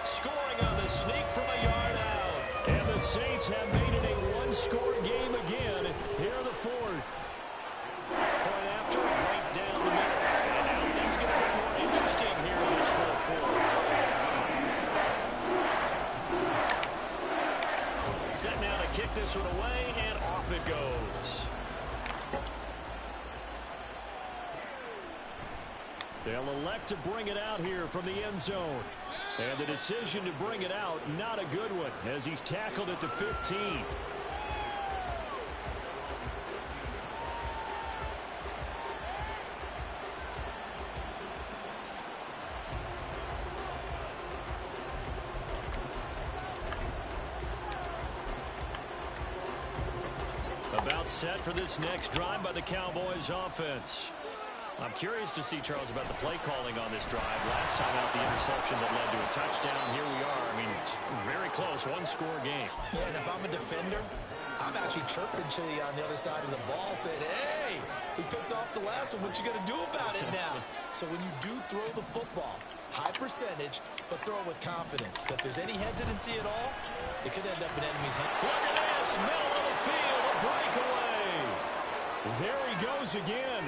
scoring on the sneak from a yard out. And the Saints have made it a one-score game again here in the 4th. Point after, right down the middle. And now things get a bit more interesting here in this 4th quarter. Set now to kick this one away, and off it goes. They'll elect to bring it out here from the end zone. And the decision to bring it out, not a good one, as he's tackled at the 15. About set for this next drive by the Cowboys offense. I'm curious to see, Charles, about the play calling on this drive. Last time out, the interception that led to a touchdown. Here we are. I mean, it's very close. One-score game. Yeah, and if I'm a defender, I'm actually chirping Chili on the other side of the ball, saying, hey, we picked off the last one. What you going to do about it now? So when you do throw the football, high percentage, but throw it with confidence. If there's any hesitancy at all, it could end up in enemy's hands. Look at this. Middle of the field, a breakaway. There he goes again.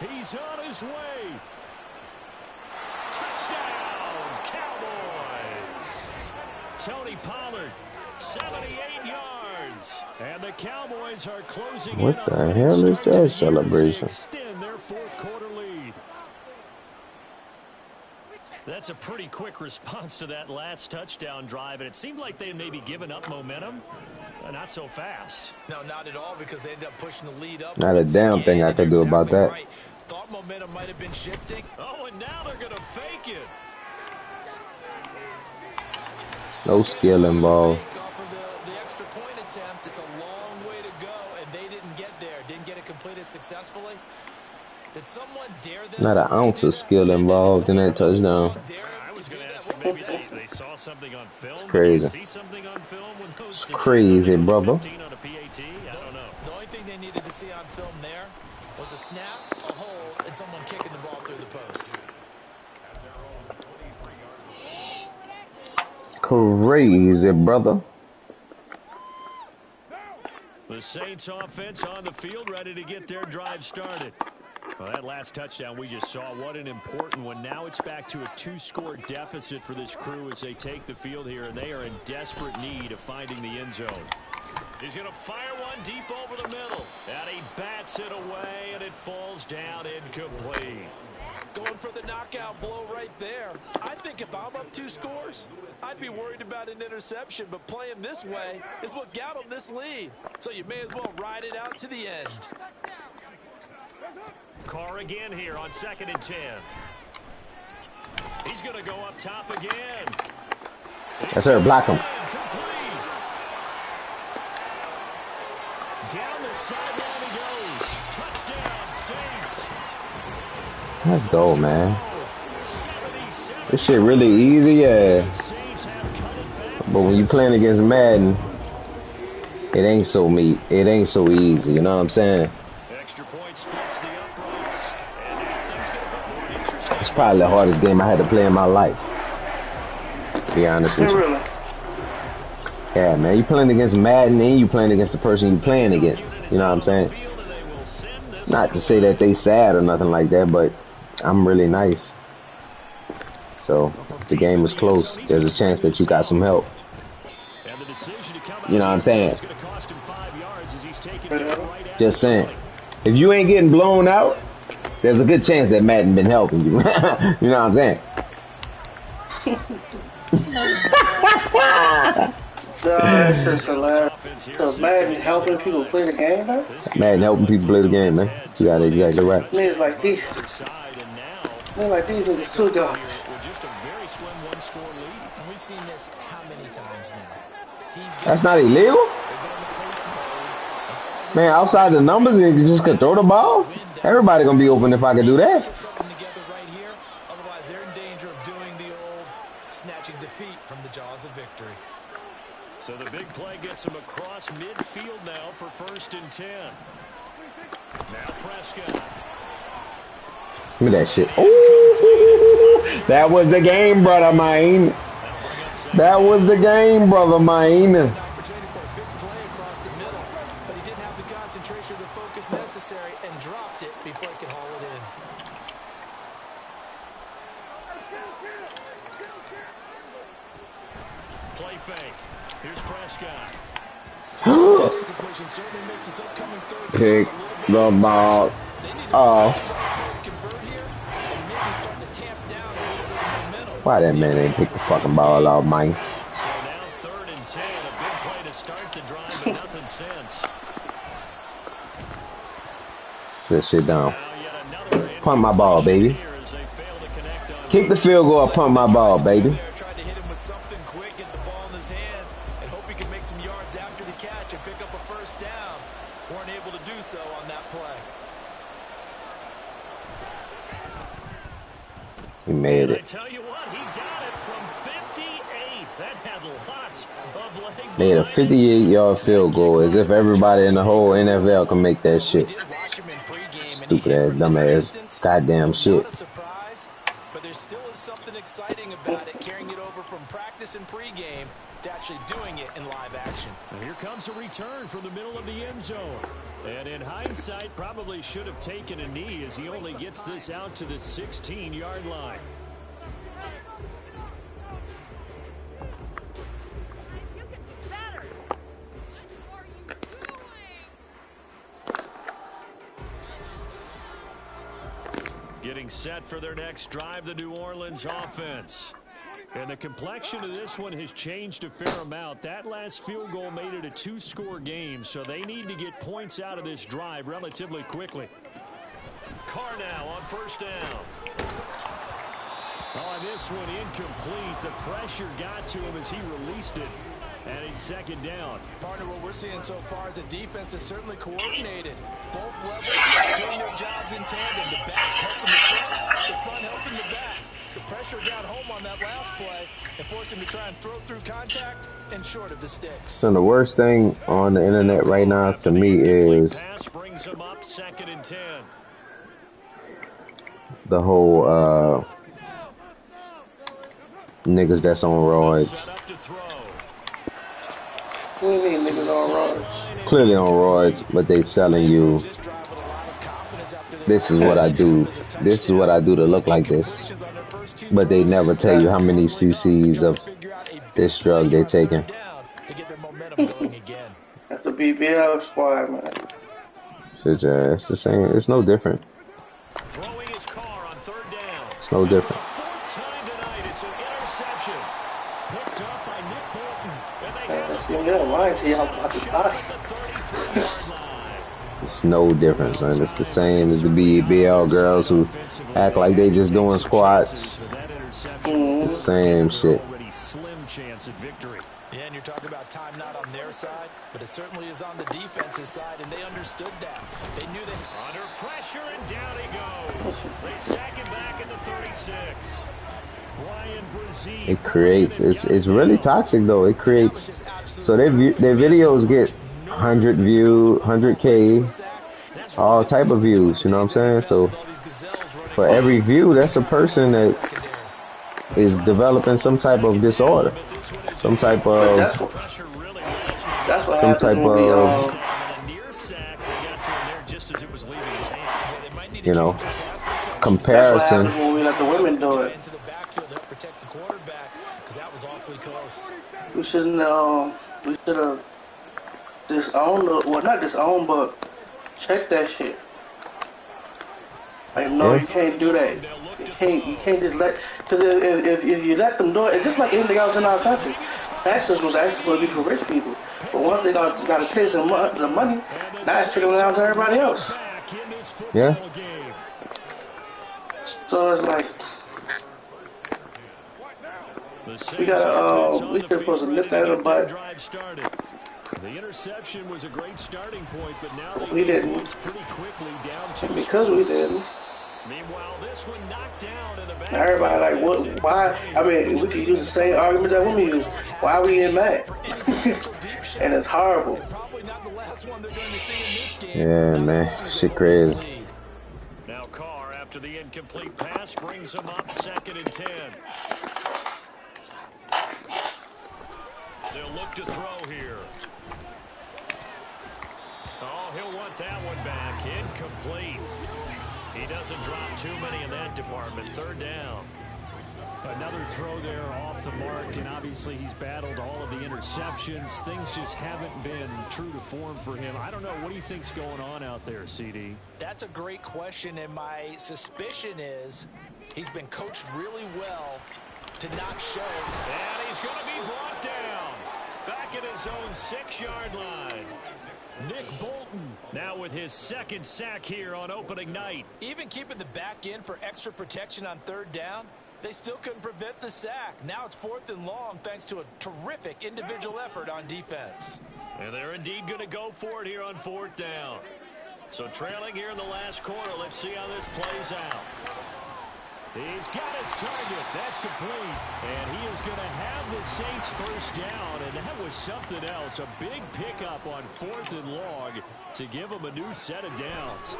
He's on his way. Touchdown, Cowboys. Tony Pollard, 78 yards. And the Cowboys are closing in. What the hell is that celebration? Extend their 4th quarter lead. That's a pretty quick response to that last touchdown drive, and it seemed like they had maybe given up momentum. Not so fast. No, not at all, because they ended up pushing the lead up. Not a damn thing I could do about that. Right. Thought momentum might have been shifting. Oh, and now they're going to fake it. No skill involved. Off of the extra point attempt, it's a long way to go, and they didn't get there. Didn't get it completed successfully. Did someone dare them? Not an ounce of skill involved in that touchdown. I was going to ask if maybe they saw something on film. It's crazy. See something on film with those It's crazy, brother. 15 on a PAT? I don't know. The only thing they needed to see on film there was a snap, a hole, and someone kicking the ball through the post. Crazy, brother. The Saints offense on the field, ready to get their drive started. Well, that last touchdown we just saw, what an important one. Now it's back to a 2-score deficit for this crew as they take the field here, and they are in desperate need of finding the end zone. He's going to fire one deep over the middle, and he bats it away, and it falls down incomplete. Going for the knockout blow right there. I think if I'm up 2 scores, I'd be worried about an interception, but playing this way is what got them this lead. So you may as well ride it out to the end. Carr again here on 2nd and 10. He's going to go up top again. Yes, sir. Block him. Complete. Down the sideline he goes. Touchdown, Saints. Let's go, man. This shit really easy, yeah. But when you playing against Madden, it ain't so easy. You know what I'm saying? Extra point splits the uprights. And now things get a bit more interesting. It's probably the hardest game I had to play in my life. To be honest with you. Really? Yeah, man. You playing against Madden and you playing against the person you playing against. You know what I'm saying? Not to say that they sad or nothing like that, but I'm really nice. So if the game is close, there's a chance that you got some help. You know what I'm saying? Just saying. If you ain't getting blown out, there's a good chance that Madden been helping you. You know what I'm saying? That's just hilarious. So Madden helping people play the game, huh? Madden helping people play the game, man. You got it exactly right. I mean, it's like Man, like these niggas too garbage. With just a very slim one-score lead. And we've seen this how many times now? Teams That's not illegal? they go in the coast mode. Man, outside the numbers, you just could throw the ball. Everybody gonna be open if I could do that. Get something together right here. Otherwise, they're in danger of doing the old snatching defeat from the jaws of victory. So the big play gets him across midfield now for 1st and 10. Now Prescott. Give me that shit. Ooh, that was the game, brother mine. That was the game, brother mine. An opportunity for a big play across the middle, but he didn't have the concentration or the focus necessary and dropped it before he could haul it in. Play fake. Here's Prescott. Completion certainly makes this upcoming third Pick the ball off. convert here and maybe start to tamp down a little bit of momentum. Why that man ain't pick the fucking ball off, Mike? So now 3rd and 10. A big play to start the drive, but nothing since. This shit down. Now yet another Punt my ball, baby. here as they fail to connect on Kick the field goal, punt my ball, baby. There, tried to hit him with something quick, get the ball in his hands, and hope he can make some yards after the catch and pick up a first down. Weren't able to do so on that play. He made I it. tell you what, he got it from 58. That had lots of leg. Made a 58-yard field goal as if everybody in the whole NFL can make that We shit. did watch him in pregame, and he Stupid hit ass, from dumb this ass, distance, goddamn so not shit. a surprise, but there still is something exciting about it, carrying it over from practice and pregame to actually doing it in live action. And here comes a return from the middle of the end zone. And in hindsight, probably should have taken a knee as he only gets this out to the 16-yard line. Getting set for their next drive, the New Orleans offense. And the complexion of this one has changed a fair amount. That last field goal made it a 2-score game, so they need to get points out of this drive relatively quickly. Carr now on 1st down. Oh, this one incomplete. The pressure got to him as he released it. And it's 2nd down. Partner, what we're seeing so far is a defense that's certainly coordinated. Both levels doing their jobs in tandem. The back helping the front helping the back. The pressure got home on that last play and forced him to try and throw through contact and short of the sticks. So the worst thing on the internet right now to me is Pass brings him up 2nd and 10. the whole niggas that's on roids. Set up to throw. We need niggas on roads. Clearly on roids, but they selling you, This drive with a lot of confidence after their this is what I do. This is what I do to look like this. completions on their first two But they throws. never tell you how many cc's of this drug they taking. Down to get their momentum going again. That's the BBL squad, man. It's the same. It's no different. Throwing his car on 3rd down. It's no different. 4th time tonight, it's an interception. Picked up by Nick Bolton. And they have That's your little line to y'all about to buy. the 33-yard line. It's no difference, man. It's the same as the BBL girls who act like they just doing squats. For that interception, The same shit. already slim chance at victory. Yeah, and you're talking about time not on their side, but it certainly is on the defense's side, and they understood that. They knew that. Under pressure, and down he goes. They sack him back at the 36. Ryan Brzee. It creates. It's really toxic though. It creates. So their videos get 100 view, 100K, all type of views. You know what I'm saying? So for every view, that's a person that is developing some type of disorder, some type But of that's what some happens type when we of Near sack, they got to him there just as it was leaving his hand. you know that's what comparison. happens when we let the women do it. Into the backfield to help protect the quarterback, because that was awfully close. We should have disowned well, not disowned, but check that shit. Like, no, Yeah. you can't do that. You can't just let, because if you let them do it, it's just like anything else in our country. Taxes was actually supposed to be for rich people, but once they got a taste of the money, now it's trickling down to everybody else. Back in this Yeah. football game. So it's like we should supposed to nip that in the butt. The interception was a great starting point, but now We didn't. pretty quickly down to And because we didn't. Meanwhile, this one knocked down in the back. Now everybody like, what? Why? I mean, we could use the same argument that women use. Why are we getting mad? And it's horrible. Yeah, man, shit crazy. Now Carr, after the incomplete pass, brings him up 2nd and 10. They'll look to throw here. Oh, he'll want that one back. Incomplete. He doesn't drop too many in that department. 3rd down. Another throw there off the mark, and obviously he's battled all of the interceptions. Things just haven't been true to form for him. I don't know. What do you think's going on out there, CD? That's a great question, and my suspicion is he's been coached really well to not show. And he's going to be brought down. Back at his own 6-yard line. Nick Bolton now with his 2nd sack here on opening night. Even keeping the back in for extra protection on 3rd down, they still couldn't prevent the sack. Now it's 4th and long thanks to a terrific individual effort on defense. And they're indeed going to go for it here on 4th down. So trailing here in the last quarter. Let's see how this plays out. He's got his target. That's complete. And he is going to have the Saints 1st down. And that was something else. A big pickup on 4th and long to give him a new set of downs.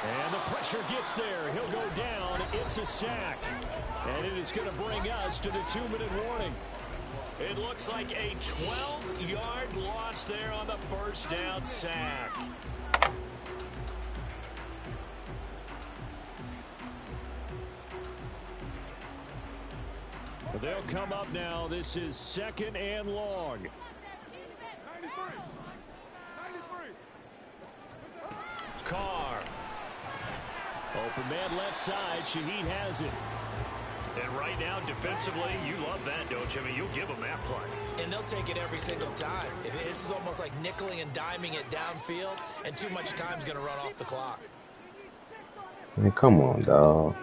And the pressure gets there. He'll go down. It's a sack. And it is going to bring us to the 2-minute warning. It looks like a 12-yard loss there on the 1st down sack. They'll come up now. This is 2nd and long. Carr. Open man left side. Shaheed has it. And right now, defensively, you love that, don't you? I mean, you'll give them that play. And they'll take it every single time. This is almost like nickeling and diming it downfield, and too much time's going to run off the clock. Man, come on, dog.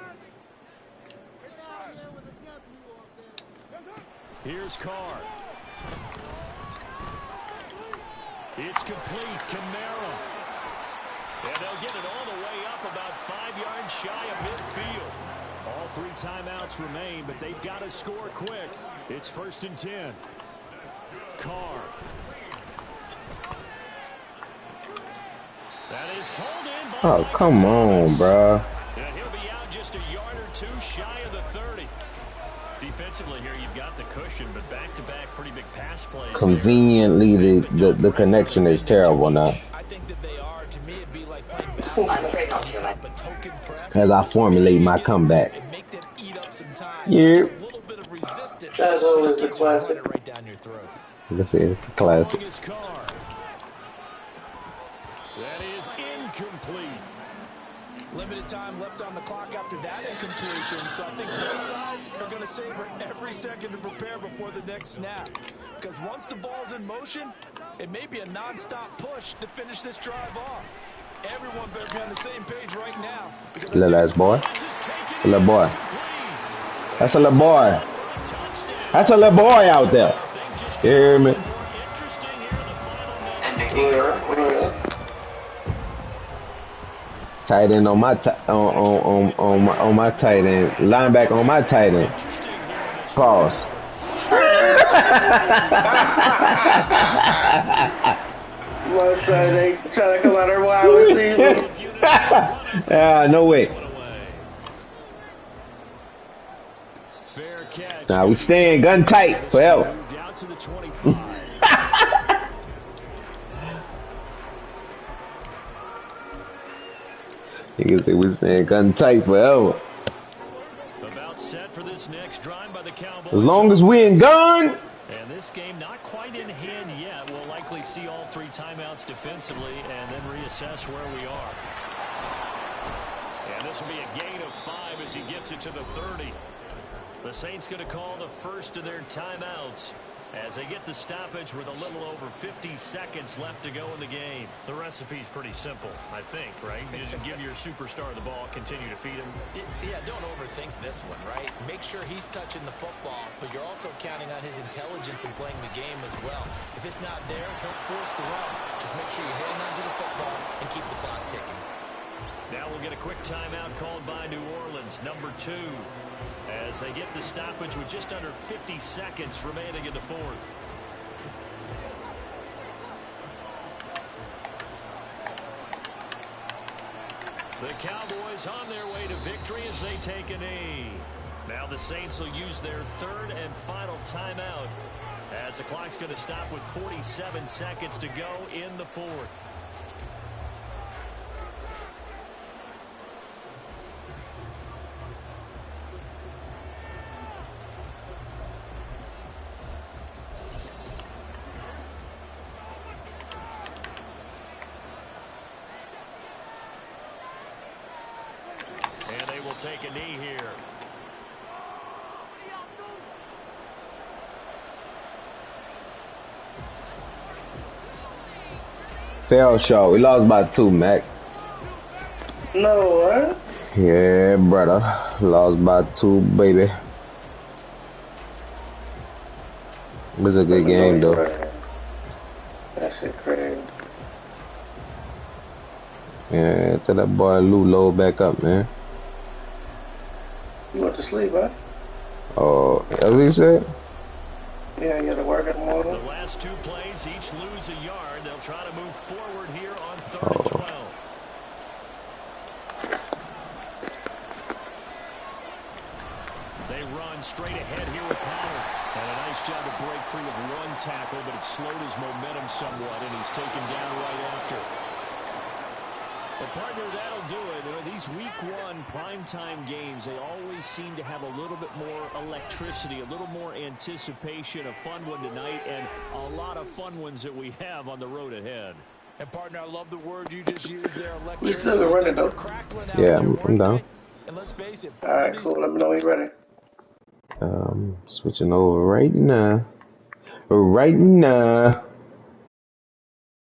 Here's Carr. It's complete. Kamara. And they'll get it all the way up about 5 yards shy of midfield. All 3 timeouts remain, but they've got to score quick. It's 1st and 10. Carr. That is hauled in by Oh, come on, bro. and he'll be out just a yard or 2 shy of the 30. Defensively here, you've got the cushion, but back-to-back pretty big pass plays. Conveniently, the connection is terrible now. I think that they are. To me, it'd be like playing basketball. I'm afraid not too much. But token press. As I formulate my comeback. And make them eat up some time. Yeah. A little bit of resistance. That's always the classic. Run it right down your throat. Let's see, it's a classic. That is incomplete. Limited time left on the clock after that incompletion, so I think both sides are going to savor every second to prepare before the next snap. Because once the ball's in motion, it may be a non-stop push to finish this drive off. Everyone better be on the same page right now. Little ass boy. Little boy. That's a little boy. That's a little boy out there. You hear me? Tight end on my on my tight end. Linebacker on my tight end. Pause. Let's say they try to come out their wide receiver. Yeah, no way. Nah, we staying gun tight forever. You can say we're staying gun tight forever. About set for this next drive by the Cowboys. As long as we in gun. And this game not quite in hand yet. We'll likely see all 3 timeouts defensively and then reassess where we are. And this will be a gain of 5 as as he gets it to the 30. The Saints going to call the first of their timeouts. as they get the stoppage with a little over 50 seconds left to go in the game. The recipe's pretty simple, I think, right? You just give your superstar the ball, continue to feed him. Yeah, don't overthink this one, right? Make sure he's touching the football, but you're also counting on his intelligence in playing the game as well. If it's not there, don't force the run. Just make sure you're hanging on to the football and keep the clock ticking. Now we'll get a quick timeout called by New Orleans, number 2, as they get the stoppage with just under 50 seconds remaining in the fourth. The Cowboys on their way to victory as they take a knee. Now the Saints will use their third and final timeout as the clock's going to stop with 47 seconds to go in the fourth. Take a knee here. Fail shot. We lost by 2, Mac. No, what? Yeah, brother. Lost by 2, baby. It was a good game, though. That shit crazy. Yeah, tell that boy Lou load back up, man. You went to sleep, huh? Oh, that's what he said? Yeah, you had to work in the morning. The last 2 plays each lose a yard. They'll try to move forward here on 3rd and 12. They run straight ahead here with power. And a nice job to break free of one tackle, but it slowed his momentum somewhat, and he's taken down right after. But, partner, that'll do it. You know, these Week 1 primetime games, they always seem to have a little bit more electricity, a little more anticipation. A fun one tonight, and a lot of fun ones that we have on the road ahead. And, partner, I love the word you just used there, We electricity. still running, though. Yeah, I'm down. And let's face it. All right, cool. Let me know when you're ready. Switching over right now. Right now.